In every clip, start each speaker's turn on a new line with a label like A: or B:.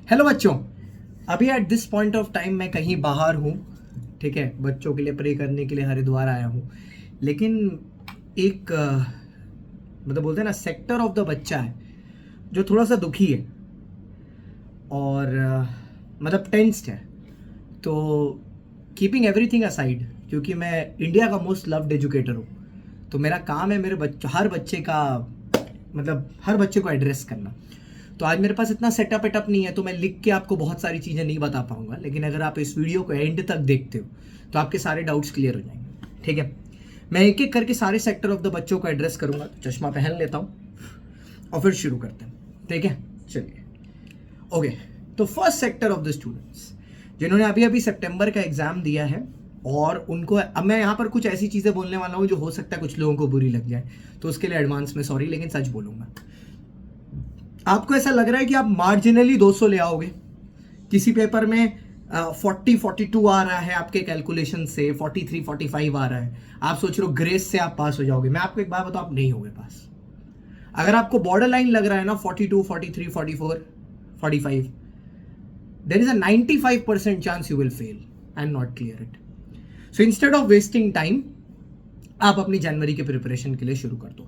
A: Hello बच्चों, अभी at this point of time मैं कहीं बाहर हूँ। ठीक है, बच्चों के लिए प्रे करने के लिए हरिद्वार आया हूँ। लेकिन एक मतलब बोलते हैं ना, सेक्टर ऑफ द बच्चा है जो थोड़ा सा दुखी है और मतलब टेंस्ड है। तो कीपिंग एवरीथिंग असाइड, क्योंकि मैं इंडिया का मोस्ट लव्ड एजुकेटर हूँ, तो मेरा काम है मेरे हर बच्चे का मतलब हर बच्चे को एड्रेस करना। तो आज मेरे पास इतना सेटअप एटअप नहीं है, तो मैं लिख के आपको बहुत सारी चीज़ें नहीं बता पाऊंगा। लेकिन अगर आप इस वीडियो को एंड तक देखते हो तो आपके सारे डाउट्स क्लियर हो जाएंगे। ठीक है, मैं एक एक करके सारे सेक्टर ऑफ द बच्चों को एड्रेस करूंगा। तो चश्मा पहन लेता हूँ और फिर शुरू करते हैं। ठीक है, चलिए। ओके, तो first sector of the students जिन्होंने अभी अभी सितंबर का एग्जाम दिया है, और उनको अब मैं यहाँ पर कुछ ऐसी चीज़ें बोलने वाला हूँ जो हो सकता है कुछ लोगों को बुरी लग जाए, तो उसके लिए एडवांस में सॉरी, लेकिन सच बोलूँगा। आपको ऐसा लग रहा है कि आप मार्जिनली 200 ले आओगे, किसी पेपर में 42 आ रहा है आपके कैलकुलेशन से, 43-45 आ रहा है, आप सोच रहे हो ग्रेस से आप पास हो जाओगे। मैं आपको एक बात बताऊं, आप नहीं होगे पास। अगर आपको बॉर्डर लाइन लग रहा है ना 42, 43, 44, 45, there is a 95% chance you will fail and not clear it. So instead of wasting time, आप अपनी जनवरी के प्रिपरेशन के लिए शुरू कर दो,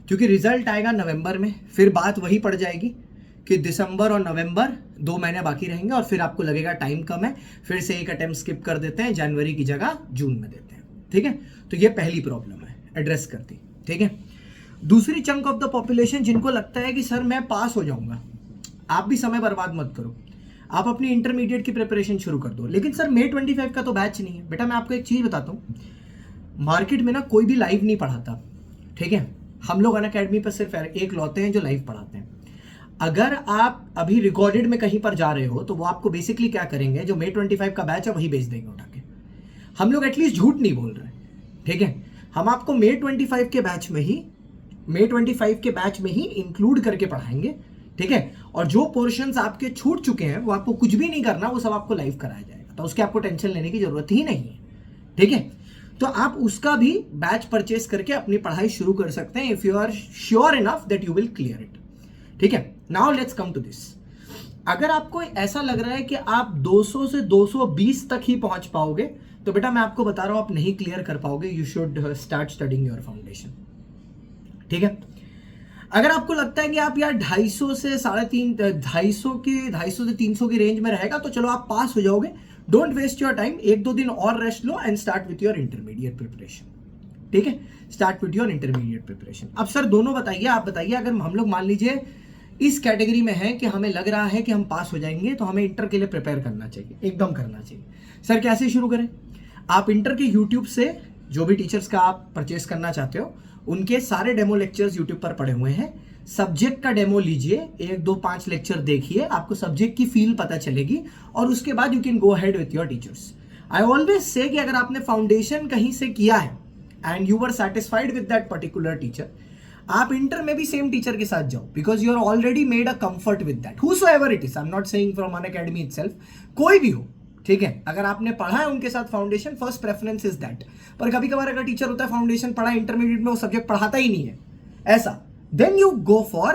A: क्योंकि रिजल्ट आएगा नवंबर में। फिर बात वही पड़ जाएगी कि दिसंबर और नवंबर 2 महीने बाकी रहेंगे और फिर आपको लगेगा टाइम कम है, फिर से एक अटेम्प्ट स्किप कर देते हैं, जनवरी की जगह जून में देते हैं। ठीक है, तो ये पहली प्रॉब्लम है, एड्रेस कर दी। ठीक है, दूसरी चंक ऑफ द पॉपुलेशन जिनको लगता है कि सर मैं पास हो जाऊंगा, आप भी समय बर्बाद मत करो, आप अपनी इंटरमीडिएट की प्रिपरेशन शुरू कर दो। लेकिन सर May 25 का तो बैच नहीं है। बेटा मैं आपको एक चीज बताता हूँ, मार्केट में ना कोई भी लाइव नहीं पढ़ाता। ठीक है, हम लोग अनअकैडमी पर सिर्फ एक लौते हैं जो लाइव पढ़ाते हैं। अगर आप अभी रिकॉर्डेड में कहीं पर जा रहे हो तो वो आपको बेसिकली क्या करेंगे, जो May 25 का बैच है वही भेज देंगे उठा के। हम लोग एटलीस्ट झूठ नहीं बोल रहे। ठीक है, हम आपको May 25 के बैच में ही इंक्लूड करके पढ़ाएंगे। ठीक है, और जो पोर्शंस आपके छूट चुके हैं वो आपको कुछ भी नहीं करना, वो सब आपको लाइव कराया जाएगा, तो उसके आपको टेंशन लेने की जरूरत ही नहीं है। ठीक है, तो आप उसका भी बैच परचेस करके अपनी पढ़ाई शुरू कर सकते हैं if you are sure enough that you will clear it. ठीक है, now let's come to this. अगर आपको ऐसा लग रहा है कि आप 200 से 220 तक ही पहुंच पाओगे, तो बेटा मैं आपको बता रहा हूं आप नहीं क्लियर कर पाओगे। You should start studying your foundation. ठीक है, अगर आपको लगता है कि आप यार 250 से 350 की रेंज में रहेगा तो चलो आप पास हो जाओगे, डोंट वेस्ट योर टाइम, 1-2 दिन और rest low and start with your intermediate preparation. ठीक है, start with your intermediate preparation. अब सर दोनों बताइए, आप बताइए, अगर हम लोग मान लीजिए इस कैटेगरी में है कि हमें लग रहा है कि हम पास हो जाएंगे, तो हमें इंटर के लिए प्रिपेयर करना चाहिए, एकदम करना चाहिए। सर कैसे शुरू करें? आप इंटर के यूट्यूब से जो भी टीचर्स का आप परचेस करना चाहते हो उनके सारे डेमो लेक्चर्स यूट्यूब पर पड़े हुए हैं। सब्जेक्ट का डेमो लीजिए, 1-2-5 लेक्चर देखिए, आपको सब्जेक्ट की फील पता चलेगी, और उसके बाद you can go ahead with your teachers. I always say कि अगर आपने फाउंडेशन कहीं से किया है and you were satisfied with that particular teacher, आप इंटर में भी सेम टीचर के साथ जाओ, because you are already made a comfort with that, whosoever it is. I am not saying from Unacademy itself, कोई भी हो। ठीक है, अगर आपने पढ़ा है उनके साथ foundation, first preference is that. पर कभी कभार अगर टीचर होता है फाउंडेशन पढ़ा, इंटरमीडिएट में वो सब्जेक्ट पढ़ाता ही नहीं है ऐसा, then you go for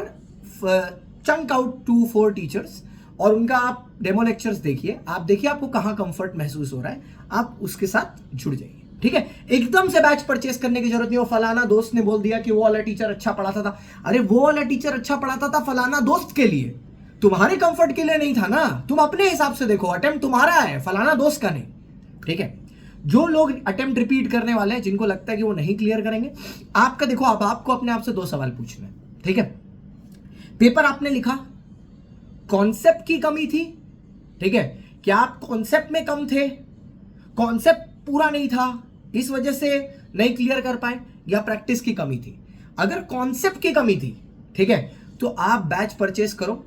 A: chunk out 2-4 teachers और उनका आप डेमो लेक्चर्स देखिए। आप देखिए आपको कहां कंफर्ट महसूस हो रहा है, आप उसके साथ जुड़ जाइए। ठीक है, एकदम से बैच परचेस करने की जरूरत नहीं। वो फलाना दोस्त ने बोल दिया कि वो वाला टीचर अच्छा पढ़ाता था, अरे वो वाला टीचर अच्छा पढ़ाता था फलाना दोस्त के लिए, तुम्हारे कंफर्ट के लिए नहीं था ना। तुम अपने हिसाब से देखो, अटेम्प्ट तुम्हारा है, फलाना दोस्त का नहीं। ठीक है, जो लोग अटेम्प्ट रिपीट करने वाले हैं, जिनको लगता है कि वो नहीं क्लियर करेंगे, आपका देखो, अब आपको अपने आप से 2 सवाल पूछना है। ठीक है, पेपर आपने लिखा, कॉन्सेप्ट की कमी थी। ठीक है, क्या आप कॉन्सेप्ट में कम थे, कॉन्सेप्ट पूरा नहीं था इस वजह से नहीं क्लियर कर पाए, या प्रैक्टिस की कमी थी? अगर कॉन्सेप्ट की कमी थी, ठीक है, तो आप बैच परचेस करो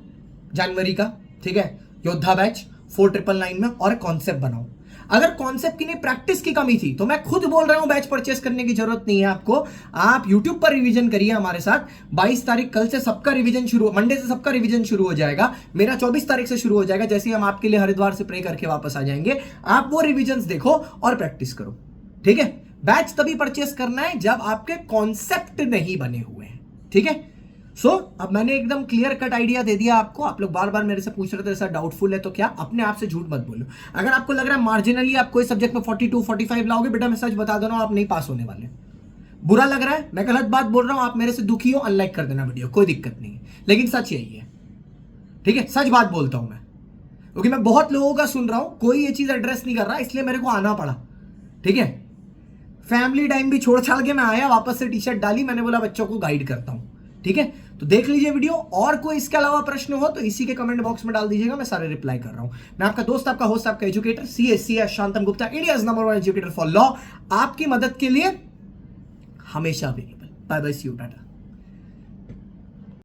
A: जनवरी का। ठीक है, योद्धा बैच 4999 में, और कॉन्सेप्ट बनाओ। अगर कॉन्सेप्ट की नहीं, प्रैक्टिस की कमी थी, तो मैं खुद बोल रहा हूं बैच परचेस करने की जरूरत नहीं है आपको। आप YouTube पर रिवीजन करिए हमारे साथ। 22 तारीख कल से सबका रिवीजन शुरू, मंडे से सबका रिवीजन शुरू हो जाएगा। मेरा 24 तारीख से शुरू हो जाएगा, जैसे ही हम आपके लिए हरिद्वार से प्रे करके वापस आ जाएंगे। आप वो रिवीजन देखो और प्रैक्टिस करो। ठीक है, बैच तभी परचेस करना है जब आपके कॉन्सेप्ट नहीं बने हुए हैं। ठीक है, अब मैंने एकदम क्लियर कट आइडिया दे दिया आपको। आप लोग बार बार मेरे से पूछ रहे थे ऐसा डाउटफुल है तो क्या, अपने आप से झूठ मत बोलो। अगर आपको लग रहा है मार्जिनली आप कोई सब्जेक्ट में 42 45 लाओगे, बेटा मैं सच बता दे रहा हूं, आप नहीं पास होने वाले। बुरा लग रहा है, मैं गलत बात बोल रहा हूं, आप मेरे से दुखी हो, अनलाइक कर देना वीडियो, कोई दिक्कत नहीं है, लेकिन सच यही है, ठीक है, सच बात बोलता हूं मैं, क्योंकि मैं बहुत लोगों का सुन रहा हूं, कोई ये चीज एड्रेस नहीं कर रहा, इसलिए मेरे को आना पड़ा, ठीक है। फैमिली टाइम भी छोड़ छाड़ के मैं आया, वापस से टी शर्ट डाली, मैंने बोला बच्चों को गाइड करता हूं, ठीक है। तो देख लीजिए वीडियो, और कोई इसके अलावा प्रश्न हो तो इसी के कमेंट बॉक्स में डाल दीजिएगा, मैं सारे रिप्लाई कर रहा हूं। मैं आपका दोस्त, आपका होस्ट, आपका educator CA Shantam Gupta, India's number 1 educator for law, आपकी मदद के लिए हमेशा available. Bye bye, see you, Tata.